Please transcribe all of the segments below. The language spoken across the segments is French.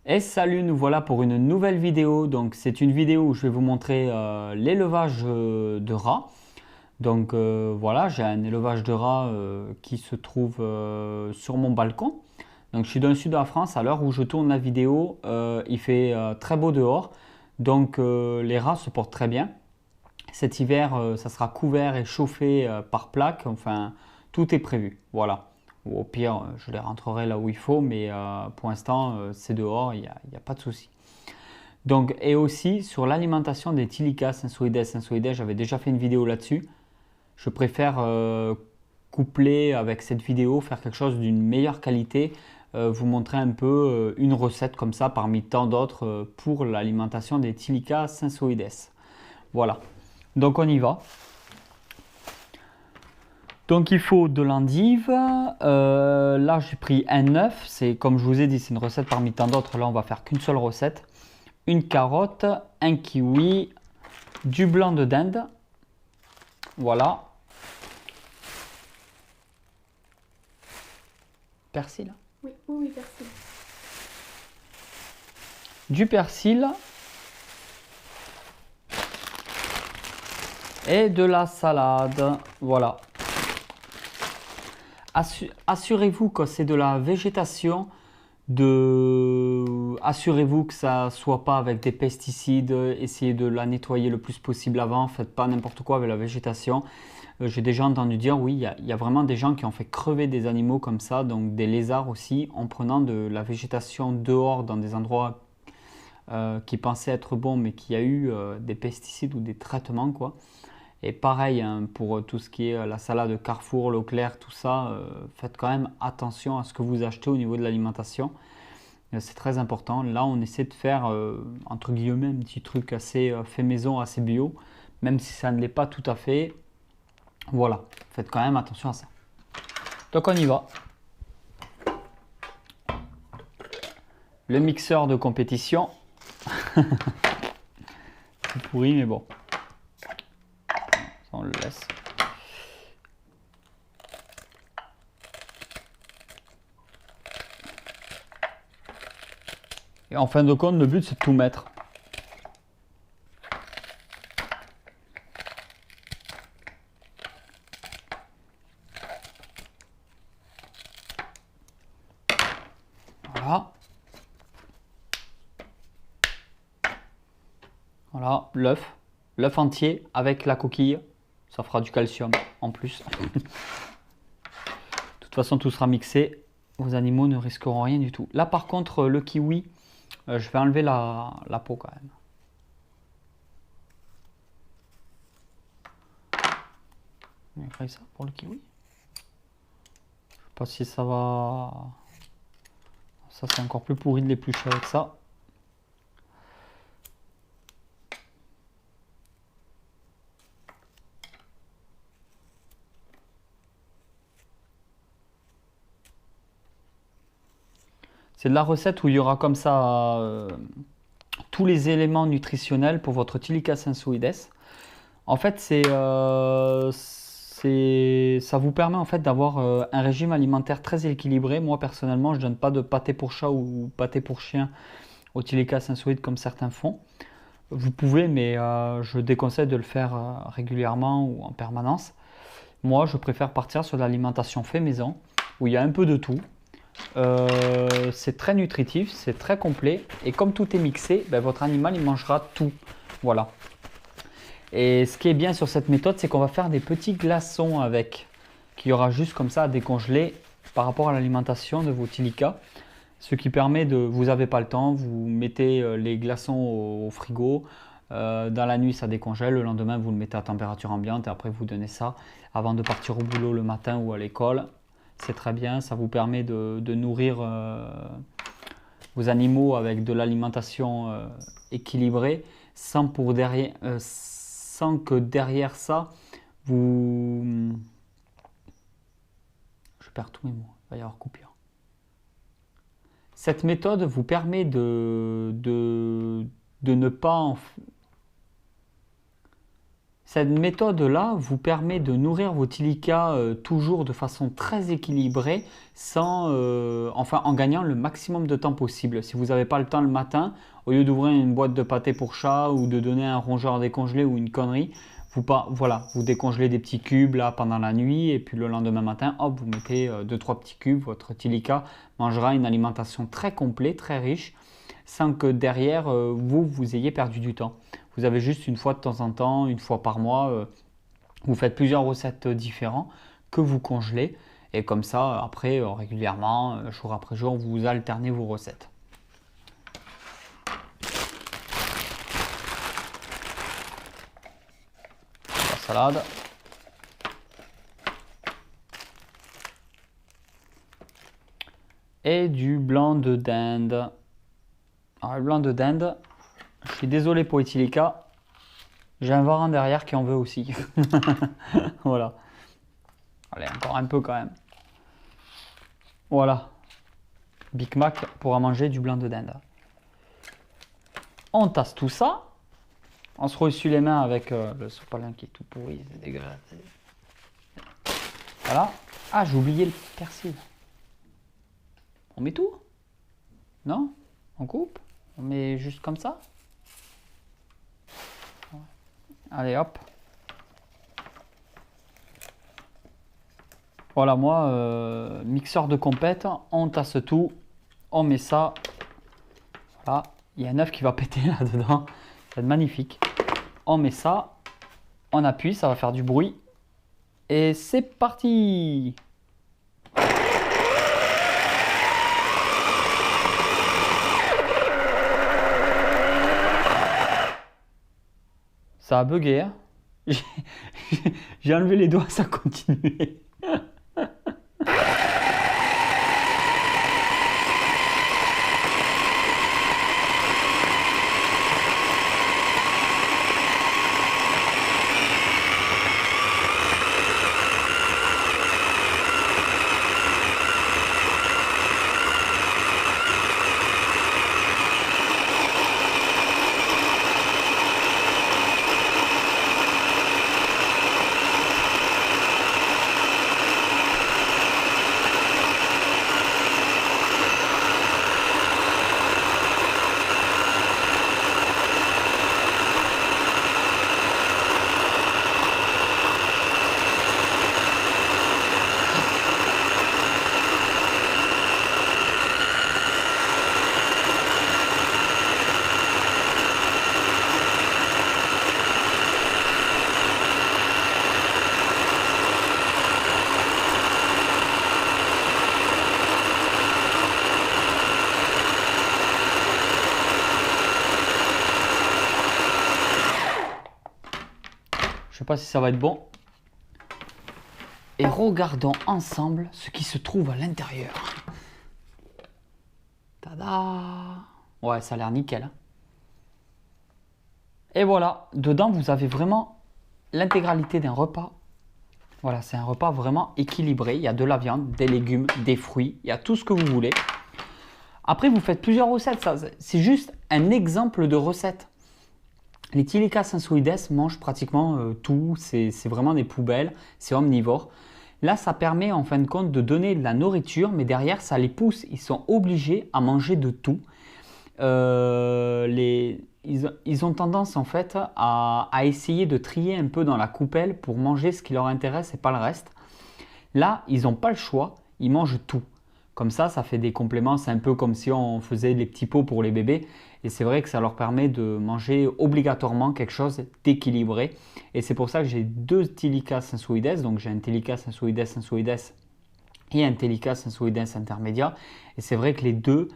Et salut, nous voilà pour une nouvelle vidéo. Donc c'est une vidéo où je vais vous montrer l'élevage de rats. Donc voilà, j'ai un élevage de rats qui se trouve sur mon balcon. Donc je suis dans le sud de la France. À l'heure où je tourne la vidéo, il fait très beau dehors. Donc les rats se portent très bien. Cet hiver, ça sera couvert et chauffé par plaque. Enfin, tout est prévu. Voilà. Ou au pire, je les rentrerai là où il faut, mais pour l'instant, c'est dehors, il n'y a pas de souci. Donc, et aussi sur l'alimentation des Tilica sensoides, j'avais déjà fait une vidéo là-dessus. Je préfère coupler avec cette vidéo, faire quelque chose d'une meilleure qualité, vous montrer un peu une recette comme ça parmi tant d'autres pour l'alimentation des Tilica sensoides. Voilà. Donc on y va. Donc il faut de l'endive. Là j'ai pris un œuf. C'est comme je vous ai dit, c'est une recette parmi tant d'autres. Là on va faire qu'une seule recette. Une carotte, un kiwi, du blanc de dinde. Voilà. Persil. Oui, oui, oui, merci. Du persil et de la salade. Voilà. Assurez-vous que c'est de la végétation. Assurez-vous que ça soit pas avec des pesticides, essayez de la nettoyer le plus possible avant, faites pas n'importe quoi avec la végétation. J'ai déjà entendu dire, oui, il y a vraiment des gens qui ont fait crever des animaux comme ça, donc des lézards aussi, en prenant de la végétation dehors dans des endroits qui pensaient être bons, mais qui a eu des pesticides ou des traitements, quoi. Et pareil, hein, pour tout ce qui est la salade Carrefour, Leclerc, tout ça, faites quand même attention à ce que vous achetez au niveau de l'alimentation. C'est très important. Là, on essaie de faire, entre guillemets, un petit truc assez fait maison, assez bio, même si ça ne l'est pas tout à fait. Voilà, faites quand même attention à ça. Donc on y va. Le mixeur de compétition. C'est pourri, mais bon. Ça, on le laisse. Et en fin de compte, le but, c'est de tout mettre. Voilà. Voilà, l'œuf. L'œuf entier avec la coquille. Ça fera du calcium en plus. De toute façon, tout sera mixé. Vos animaux ne risqueront rien du tout. Là, par contre, le kiwi, je vais enlever la peau quand même. On va faire ça pour le kiwi. Je sais pas si ça va... Ça, c'est encore plus pourri de l'éplucher avec ça. C'est de la recette où il y aura comme ça tous les éléments nutritionnels pour votre Tilica sensoides. En fait, ça vous permet en fait d'avoir un régime alimentaire très équilibré. Moi, personnellement, je ne donne pas de pâté pour chat ou pâté pour chien au Tilica sensoides comme certains font. Vous pouvez, mais je déconseille de le faire régulièrement ou en permanence. Moi, je préfère partir sur l'alimentation fait maison, où il y a un peu de tout. C'est très nutritif, c'est très complet. Et comme tout est mixé, ben, votre animal il mangera tout. Voilà. Et ce qui est bien sur cette méthode, c'est qu'on va faire des petits glaçons avec, qu'il y aura juste comme ça à décongeler par rapport à l'alimentation de vos Tilica. Ce qui permet de, vous n'avez pas le temps, vous mettez les glaçons au frigo. Dans la nuit, ça décongèle. Le lendemain, vous le mettez à température ambiante et après, vous donnez ça avant de partir au boulot le matin ou à l'école. C'est très bien. Ça vous permet de nourrir vos animaux avec de l'alimentation équilibrée sans que derrière ça, vous... Je perds tous mes mots. Il va y avoir coupure. Cette méthode vous permet de ne pas... Cette méthode-là vous permet de nourrir vos tilikas toujours de façon très équilibrée, en gagnant le maximum de temps possible. Si vous n'avez pas le temps le matin, au lieu d'ouvrir une boîte de pâté pour chat ou de donner un rongeur décongelé ou une connerie, vous décongelez des petits cubes là pendant la nuit et puis le lendemain matin, hop, vous mettez 2-3 petits cubes. Votre tilika mangera une alimentation très complète, très riche, sans que derrière vous ayez perdu du temps. Vous avez juste une fois de temps en temps, une fois par mois, vous faites plusieurs recettes différentes que vous congelez. Et comme ça, après, régulièrement, jour après jour, vous alternez vos recettes. La salade. Et du blanc de dinde. Alors, le blanc de dinde, je suis désolé pour les tilika. J'ai un varan derrière qui en veut aussi. Voilà. Allez, encore un peu quand même. Voilà. Big Mac pourra manger du blanc de dinde. On tasse tout ça. On se reçut les mains avec le sopalin qui est tout pourri. C'est dégueulasse. Voilà. Ah, j'ai oublié le persil. On met tout? Non? On coupe? On met juste comme ça? Allez, hop. Voilà, moi, mixeur de compète, on tasse tout, on met ça. Voilà, il y a un œuf qui va péter là-dedans. Ça va être magnifique. On met ça, on appuie, ça va faire du bruit. Et c'est parti! Ça a bugué, hein. J'ai enlevé les doigts, ça continuait. Je sais pas si ça va être bon. Et regardons ensemble ce qui se trouve à l'intérieur. Tada! Ouais, ça a l'air nickel. Et voilà, dedans vous avez vraiment l'intégralité d'un repas. Voilà, c'est un repas vraiment équilibré. Il y a de la viande, des légumes, des fruits, il y a tout ce que vous voulez. Après, vous faites plusieurs recettes. C'est juste un exemple de recette. Les Tilikas sensoides mangent pratiquement tout, c'est vraiment des poubelles, c'est omnivore. Là, ça permet en fin de compte de donner de la nourriture, mais derrière, ça les pousse, ils sont obligés à manger de tout. Ils ont tendance en fait à essayer de trier un peu dans la coupelle pour manger ce qui leur intéresse et pas le reste. Là, ils n'ont pas le choix, ils mangent tout. Comme ça fait des compléments, c'est un peu comme si on faisait des petits pots pour les bébés. Et c'est vrai que ça leur permet de manger obligatoirement quelque chose d'équilibré. Et c'est pour ça que j'ai deux Tilikas sensoides. Donc j'ai un Tilika sensoides et un Tilika sensoides intermédiaire. Et c'est vrai que les deux,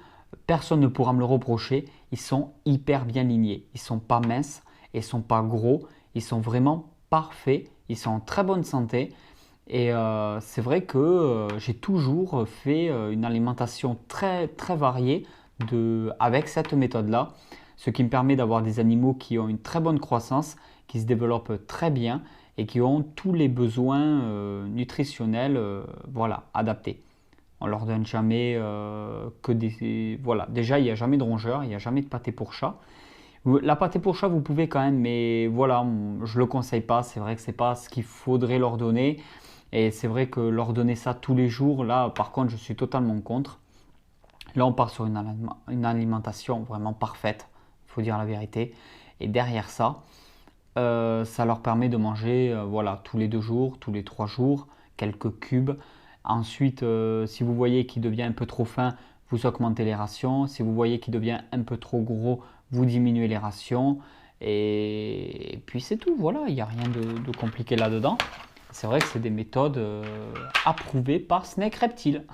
personne ne pourra me le reprocher. Ils sont hyper bien lignés. Ils ne sont pas minces, ils ne sont pas gros. Ils sont vraiment parfaits. Ils sont en très bonne santé. Et c'est vrai que j'ai toujours fait une alimentation très, très variée avec cette méthode-là, ce qui me permet d'avoir des animaux qui ont une très bonne croissance, qui se développent très bien et qui ont tous les besoins nutritionnels voilà, adaptés. On leur donne jamais que des... Voilà, déjà, il n'y a jamais de rongeurs, il n'y a jamais de pâté pour chat. La pâté pour chat, vous pouvez quand même, mais voilà, je le conseille pas. C'est vrai que c'est pas ce qu'il faudrait leur donner. Et c'est vrai que leur donner ça tous les jours, là, par contre, je suis totalement contre. Là, on part sur une alimentation vraiment parfaite, il faut dire la vérité. Et derrière ça, ça leur permet de manger voilà, tous les 2 jours, tous les 3 jours, quelques cubes. Ensuite, si vous voyez qu'il devient un peu trop fin, vous augmentez les rations. Si vous voyez qu'il devient un peu trop gros, vous diminuez les rations. Et puis c'est tout, voilà, il n'y a rien de compliqué là-dedans. C'est vrai que c'est des méthodes approuvées par Snake Reptile.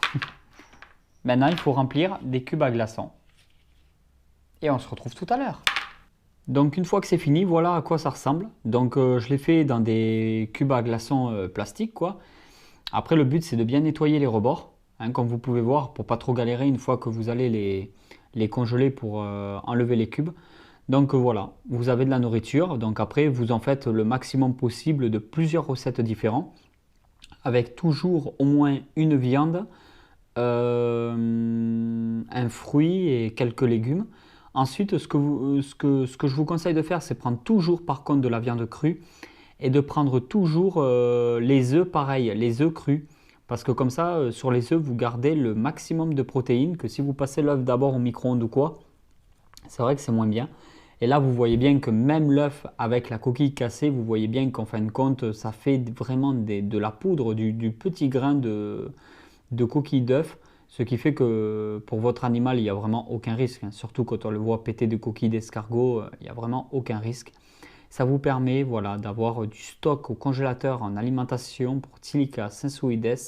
Maintenant, il faut remplir des cubes à glaçons. Et on se retrouve tout à l'heure. Donc une fois que c'est fini, voilà à quoi ça ressemble. Donc je l'ai fait dans des cubes à glaçons plastiques, quoi. Après, le but c'est de bien nettoyer les rebords, hein, comme vous pouvez voir, pour pas trop galérer une fois que vous allez les congeler pour enlever les cubes. Donc voilà, vous avez de la nourriture. Donc après, vous en faites le maximum possible de plusieurs recettes différentes, avec toujours au moins une viande, un fruit et quelques légumes. Ensuite, ce que je vous conseille de faire, c'est prendre toujours par contre de la viande crue et de prendre toujours les œufs pareil, les œufs crus. Parce que comme ça, sur les œufs, vous gardez le maximum de protéines que si vous passez l'œuf d'abord au micro-ondes ou quoi, c'est vrai que c'est moins bien. Et là, vous voyez bien que même l'œuf avec la coquille cassée, vous voyez bien qu'en fin de compte, ça fait vraiment de la poudre, du petit grain de coquille d'œuf. Ce qui fait que pour votre animal, il n'y a vraiment aucun risque. Hein. Surtout quand on le voit péter de coquilles d'escargot, il n'y a vraiment aucun risque. Ça vous permet voilà, d'avoir du stock au congélateur en alimentation pour Thylica sensoides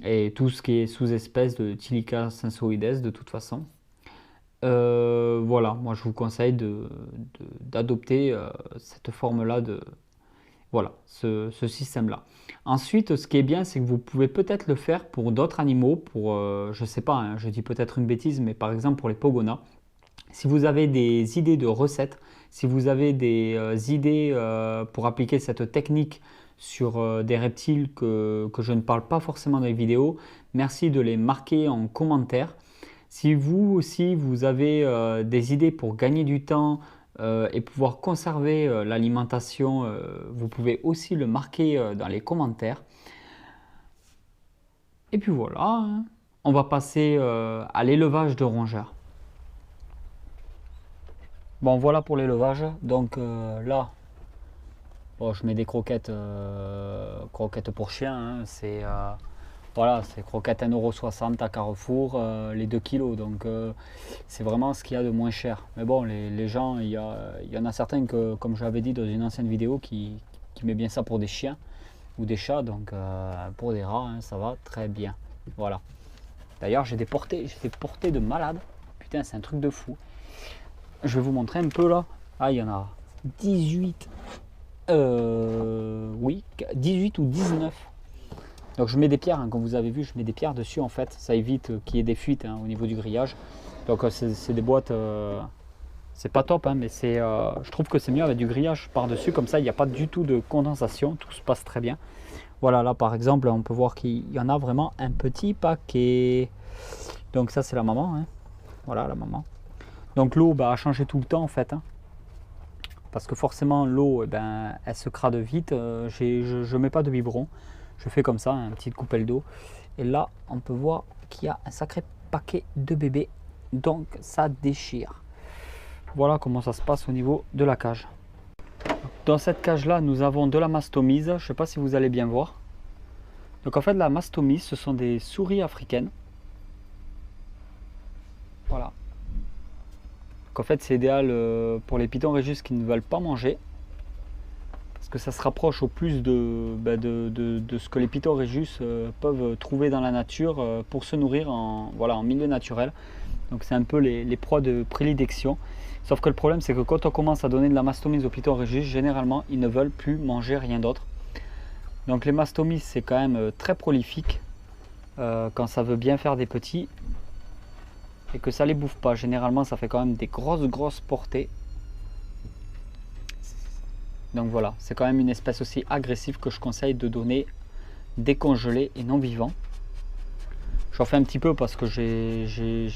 et tout ce qui est sous-espèce de Thylica sensoides de toute façon. Voilà, moi je vous conseille d'adopter cette forme-là de voilà, ce système-là. Ensuite, ce qui est bien, c'est que vous pouvez peut-être le faire pour d'autres animaux, pour, je ne sais pas, hein, je dis peut-être une bêtise, mais par exemple pour les pogonas. Si vous avez des idées de recettes, si vous avez des idées pour appliquer cette technique sur des reptiles que je ne parle pas forcément dans les vidéos, merci de les marquer en commentaire. Si vous aussi, vous avez des idées pour gagner du temps et pouvoir conserver l'alimentation, vous pouvez aussi le marquer dans les commentaires. Et puis voilà, hein. On va passer à l'élevage de rongeurs. Bon, voilà pour l'élevage. Donc là, bon, je mets des croquettes, croquettes pour chiens. Hein. C'est voilà, c'est croquettes 1,60 € à Carrefour, les 2 kilos. Donc c'est vraiment ce qu'il y a de moins cher. Mais bon, les gens, il y en a certains que, comme je l'avais dit dans une ancienne vidéo, qui met bien ça pour des chiens ou des chats. Donc pour des rats, hein, ça va très bien. Voilà. D'ailleurs, j'ai des portées de malade. Putain, c'est un truc de fou. Je vais vous montrer un peu là. Ah, il y en a 18. Oui, 18 ou 19. Donc je mets des pierres, hein, comme vous avez vu, je mets des pierres dessus en fait. Ça évite qu'il y ait des fuites hein, au niveau du grillage. Donc c'est des boîtes, c'est pas top, hein, mais je trouve que c'est mieux avec du grillage par-dessus. Comme ça, il n'y a pas du tout de condensation. Tout se passe très bien. Voilà, là par exemple, on peut voir qu'il y en a vraiment un petit paquet. Donc ça, c'est la maman. Hein. Voilà, la maman. Donc l'eau a changé tout le temps en fait. Hein. Parce que forcément, l'eau, elle se crade vite. Je ne mets pas de biberon. Je fais comme ça, une petite coupelle d'eau. Et là, on peut voir qu'il y a un sacré paquet de bébés. Donc ça déchire. Voilà comment ça se passe au niveau de la cage. Dans cette cage-là, nous avons de la mastomise. Je ne sais pas si vous allez bien voir. Donc en fait, la mastomise, ce sont des souris africaines. Voilà. Donc en fait, c'est idéal pour les pitons Rhésus qui ne veulent pas manger. Parce que ça se rapproche au plus de ce que les pitons Rhésus peuvent trouver dans la nature pour se nourrir en milieu naturel. Donc c'est un peu les proies de prédilection. Sauf que le problème, c'est que quand on commence à donner de la mastomise aux pitons Rhésus, généralement, ils ne veulent plus manger rien d'autre. Donc les mastomises, c'est quand même très prolifique quand ça veut bien faire des petits et que ça les bouffe pas. Généralement, ça fait quand même des grosses portées. Donc voilà, c'est quand même une espèce aussi agressive que je conseille de donner décongelé et non vivant. J'en fais un petit peu parce que j'ai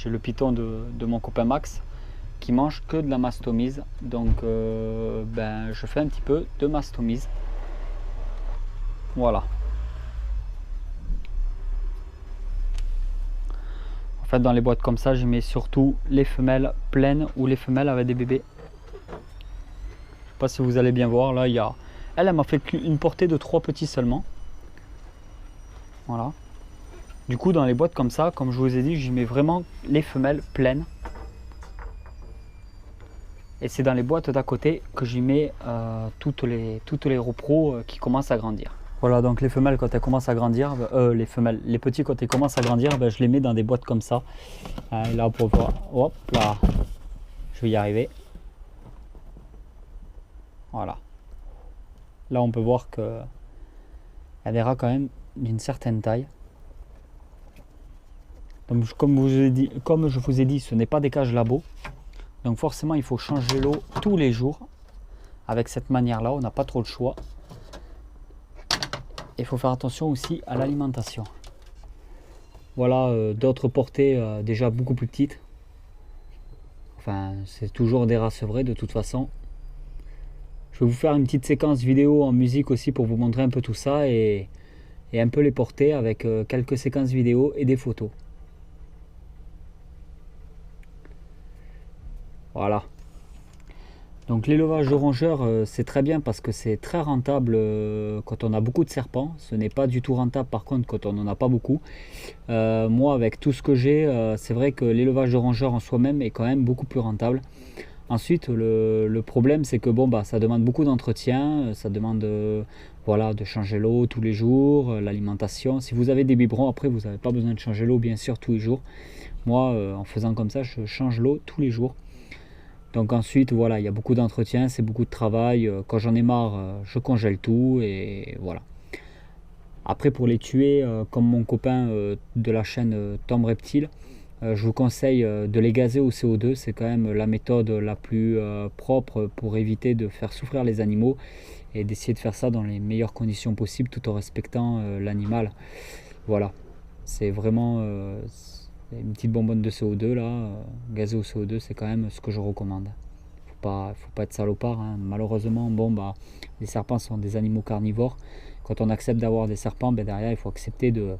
le python de mon copain Max. qui mangent que de la mastomise. Donc ben, je fais un petit peu de mastomise. Voilà. En fait, dans les boîtes comme ça, je mets surtout les femelles pleines ou les femelles avec des bébés. Je sais pas si vous allez bien voir. Là, il y a... Elle m'a fait une portée de 3 petits seulement. Voilà. Du coup, dans les boîtes comme ça, comme je vous ai dit, j'y mets vraiment les femelles pleines. Et c'est dans les boîtes d'à côté que j'y mets toutes les repros qui commencent à grandir. Voilà, donc les femelles quand elles commencent à grandir, les petits quand ils commencent à grandir, ben, je les mets dans des boîtes comme ça. Et là, pour voir, hop là, je vais y arriver. Voilà. Là, on peut voir que il y a des rats quand même d'une certaine taille. Donc, comme je vous ai dit, ce n'est pas des cages labo. Donc forcément, il faut changer l'eau tous les jours. Avec cette manière-là, on n'a pas trop le choix. Il faut faire attention aussi à l'alimentation. Voilà d'autres portées déjà beaucoup plus petites. Enfin, c'est toujours des rats sevrés de toute façon. Je vais vous faire une petite séquence vidéo en musique aussi pour vous montrer un peu tout ça et un peu les portées avec quelques séquences vidéo et des photos. Voilà. Donc l'élevage de rongeurs, c'est très bien parce que c'est très rentable quand on a beaucoup de serpents. Ce n'est pas du tout rentable par contre quand on n'en a pas beaucoup. Moi avec tout ce que j'ai, c'est vrai que l'élevage de rongeurs en soi-même est quand même beaucoup plus rentable. Ensuite le problème c'est que bon, bah, ça demande beaucoup d'entretien, ça demande voilà, de changer l'eau tous les jours, l'alimentation. Si vous avez des biberons après vous n'avez pas besoin de changer l'eau bien sûr tous les jours. Moi en faisant comme ça je change l'eau tous les jours. Donc ensuite, voilà, il y a beaucoup d'entretien, c'est beaucoup de travail. Quand j'en ai marre, je congèle tout et voilà. Après, pour les tuer, comme mon copain de la chaîne Tom Reptile, je vous conseille de les gazer au CO2. C'est quand même la méthode la plus propre pour éviter de faire souffrir les animaux et d'essayer de faire ça dans les meilleures conditions possibles tout en respectant l'animal. Voilà, c'est vraiment... une petite bonbonne de CO2 là, gazée au CO2, c'est quand même ce que je recommande. Faut pas être salopard, hein. Malheureusement, bon bah, les serpents sont des animaux carnivores. Quand on accepte d'avoir des serpents, ben derrière il faut accepter de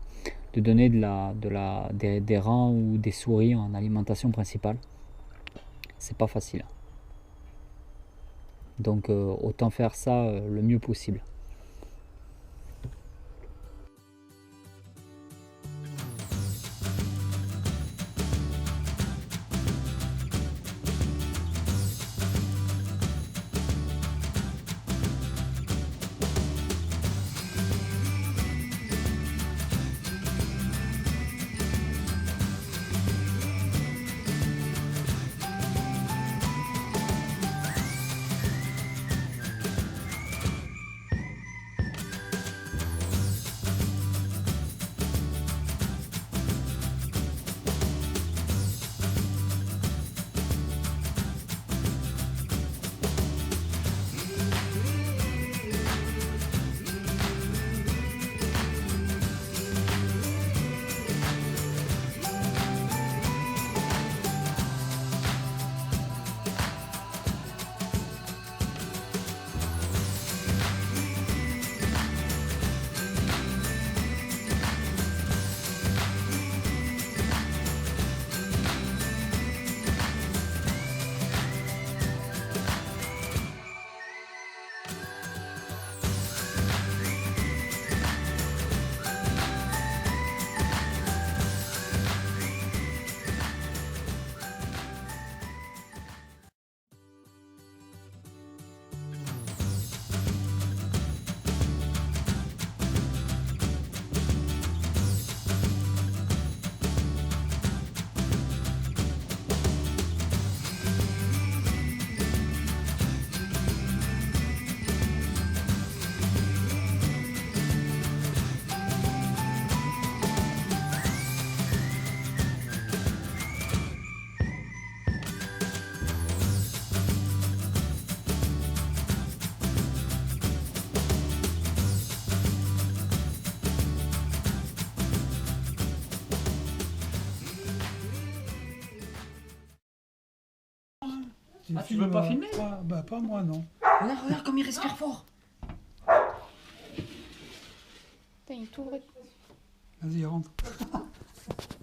donner des rats ou des souris en alimentation principale. C'est pas facile. Donc autant faire ça le mieux possible. Ah, tu veux pas filmer? Bah pas moi, non. Regarde comme il respire fort. Putain, il t'ouvre. Vas-y, rentre.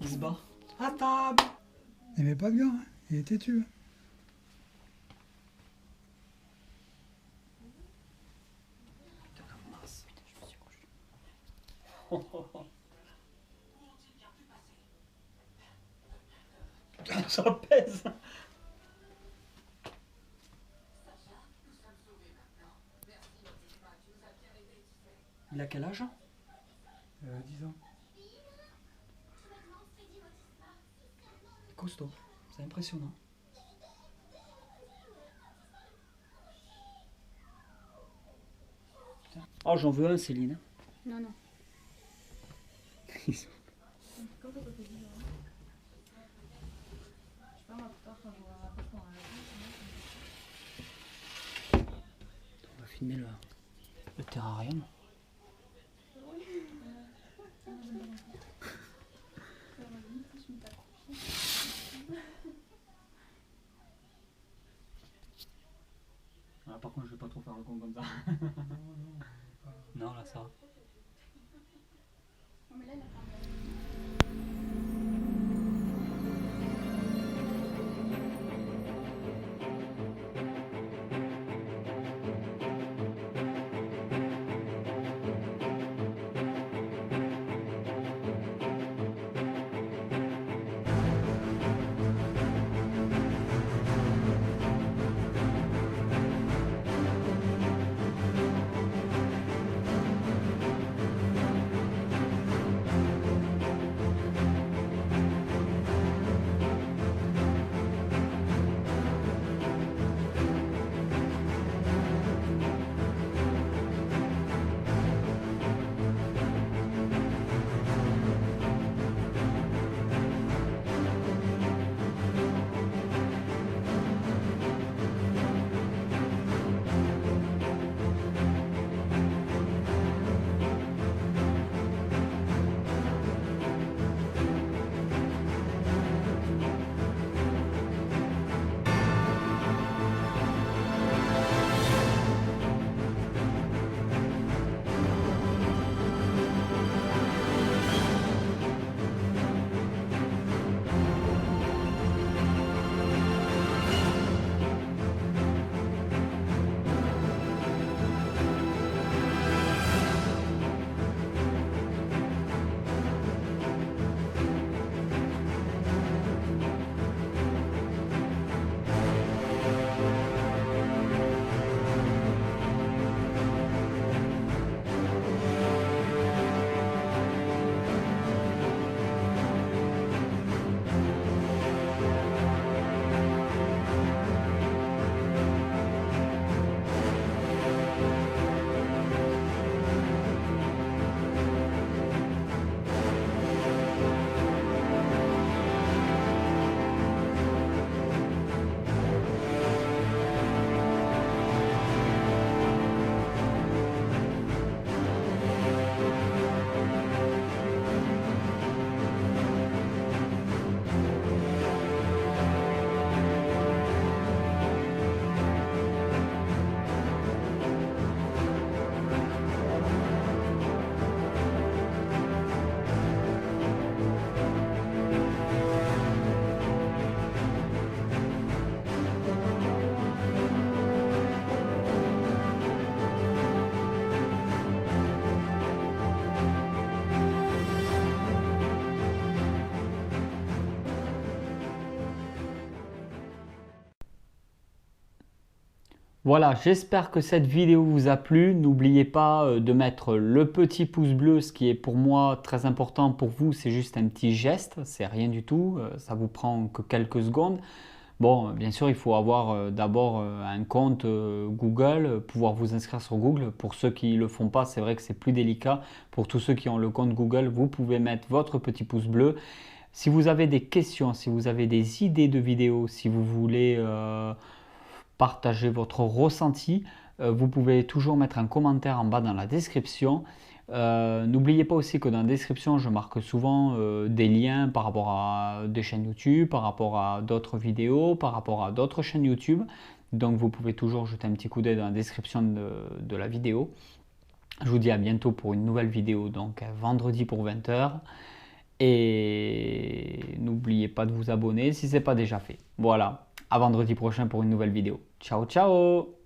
Il se bat. À table. Il n'aimait pas de gars, hein. Il était têtu. Putain, ça pèse. Il a quel âge? 10 ans. Costaud, c'est impressionnant. Oh, j'en veux un, Céline. Non, non. On va filmer le terrarium. Ah, par contre, je vais pas trop faire le con comme ça. Non, là, ça va. Voilà, j'espère que cette vidéo vous a plu. N'oubliez pas de mettre le petit pouce bleu, ce qui est pour moi très important. Pour vous, c'est juste un petit geste, c'est rien du tout, ça vous prend que quelques secondes. Bon, bien sûr, il faut avoir d'abord un compte Google, pouvoir vous inscrire sur Google. Pour ceux qui ne le font pas, c'est vrai que c'est plus délicat. Pour tous ceux qui ont le compte Google, vous pouvez mettre votre petit pouce bleu. Si vous avez des questions, si vous avez des idées de vidéos, si vous voulez partager votre ressenti, vous pouvez toujours mettre un commentaire en bas dans la description. N'oubliez pas aussi que dans la description, je marque souvent des liens par rapport à des chaînes YouTube, par rapport à d'autres vidéos, par rapport à d'autres chaînes YouTube. Donc vous pouvez toujours jeter un petit coup d'œil dans la description de la vidéo. Je vous dis à bientôt pour une nouvelle vidéo, donc vendredi pour 20 h. Et n'oubliez pas de vous abonner si ce n'est pas déjà fait. Voilà, à vendredi prochain pour une nouvelle vidéo. Ciao, ciao!